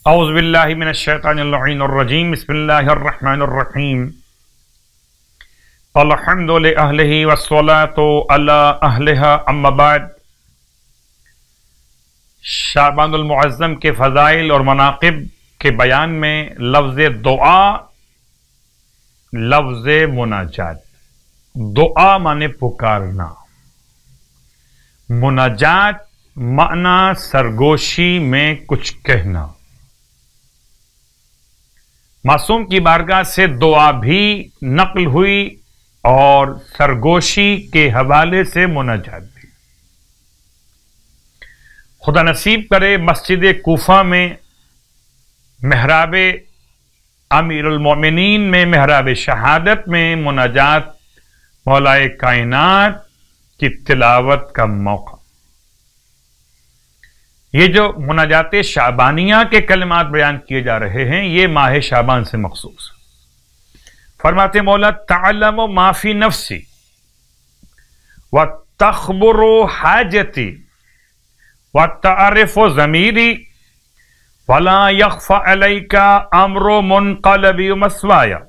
اعوذ باللہ من الشیطان اللعین الرجیم بسم اللہ الرحمن الرحیم الحمد لأہلہ والصلاة علی اہلہا اما بعد۔ شعبان المعظم کے فضائل اور مناقب کے بیان میں لفظ دعا، لفظ مناجات۔ دعا مانے پکارنا، مناجات معنی سرگوشی میں کچھ کہنا۔ معصوم کی بارگاہ سے دعا بھی نقل ہوئی اور سرگوشی کے حوالے سے مناجات بھی۔ خدا نصیب کرے مسجد کوفہ میں محراب امیر المومنین میں محراب شہادت میں مناجات مولائے کائنات کی تلاوت کا موقع۔ یہ جو مناجات شعبانیہ کے کلمات بیان کیے جا رہے ہیں یہ ماہ شعبان سے مخصوص۔ فرماتے مولا تعلم ما فی نفسی وتخبر حاجتی وتعرف ضمیری ولا یخفی علیک امر منقلبی مثوایا۔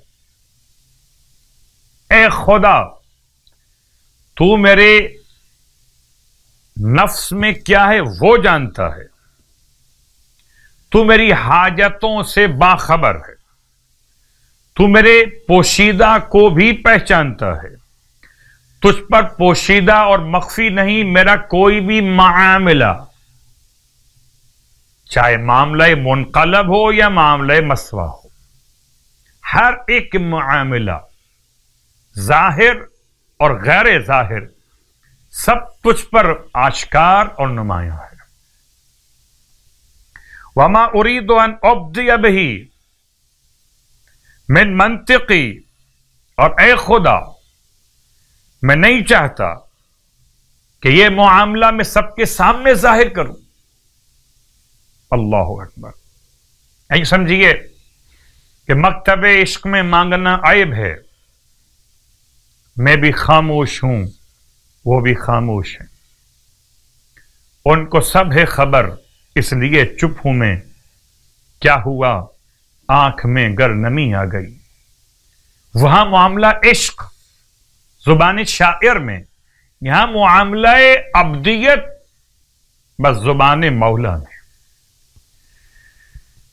اے خدا، تو میرے نفس میں کیا ہے وہ جانتا ہے، تو میری حاجتوں سے باخبر ہے، تو میرے پوشیدہ کو بھی پہچانتا ہے، تجھ پر پوشیدہ اور مخفی نہیں میرا کوئی بھی معاملہ، چاہے معاملہ منقلب ہو یا معاملہ مسوا ہو، ہر ایک معاملہ ظاہر اور غیر ظاہر سب تجھ پر آشکار اور نمایاں ہے۔ وما اريد ان ابدی بہ من منطقی، اور اے خدا میں نہیں چاہتا کہ یہ معاملہ میں سب کے سامنے ظاہر کروں۔ اللہ اکبر۔ یعنی سمجھیے کہ مکتب عشق میں مانگنا عیب ہے، میں بھی خاموش ہوں، وہ بھی خاموش ہیں، ان کو سب ہے خبر، اس لیے چپ ہوں میں، کیا ہوا آنکھ میں گر نمی آ گئی۔ وہاں معاملہ عشق زبان شاعر میں، یہاں معاملہ عبدیت بس زبان مولا میں۔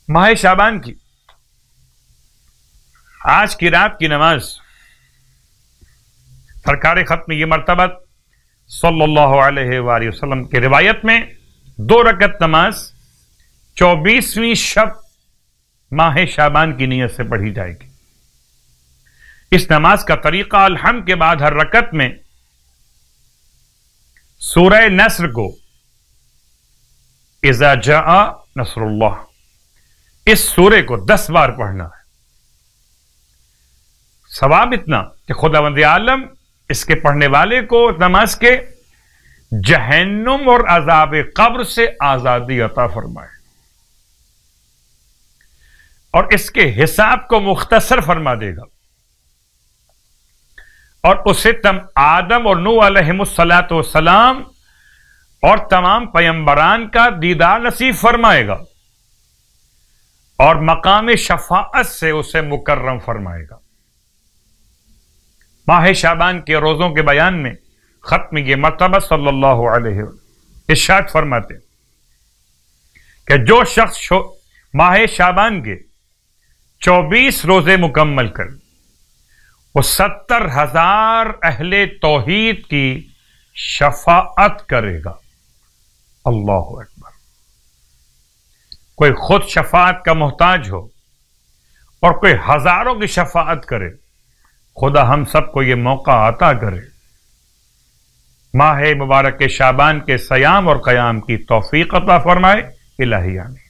ماہ شعبان کی آج کی رات کی نماز سرکار ختم یہ مرتبہ صلی اللہ علیہ وآلہ وسلم کی روایت میں 2 رکعت نماز 24ویں شب ماہ شعبان کی نیت سے پڑھی جائے گی۔ اس نماز کا طریقہ الحمد کے بعد ہر رکعت میں سورہ نصر کو اذا جاء نصر اللہ، اس سورے کو 10 بار پڑھنا ہے۔ ثواب اتنا کہ خداوند عالم اس کے پڑھنے والے کو نماز کے جہنم اور عذاب قبر سے آزادی عطا فرمائے اور اس کے حساب کو مختصر فرما دے گا، اور اسے آدم اور نوح علیہم السلام اور تمام پیمبران کا دیدار نصیب فرمائے گا اور مقام شفاعت سے اسے مکرم فرمائے گا۔ ماہ شعبان کے روزوں کے بیان میں ختم یہ مرتبہ صلی اللہ علیہ وسلم ارشاد فرماتے کہ جو شخص ماہ شعبان کے 24 روزے مکمل کر وہ 70,000 اہل توحید کی شفاعت کرے گا۔ اللہ اکبر۔ کوئی خود شفاعت کا محتاج ہو اور کوئی ہزاروں کی شفاعت کرے، خدا ہم سب کو یہ موقع عطا کرے۔ ماہ مبارک شعبان کے صیام اور قیام کی توفیق عطا فرمائے، الہی آمین۔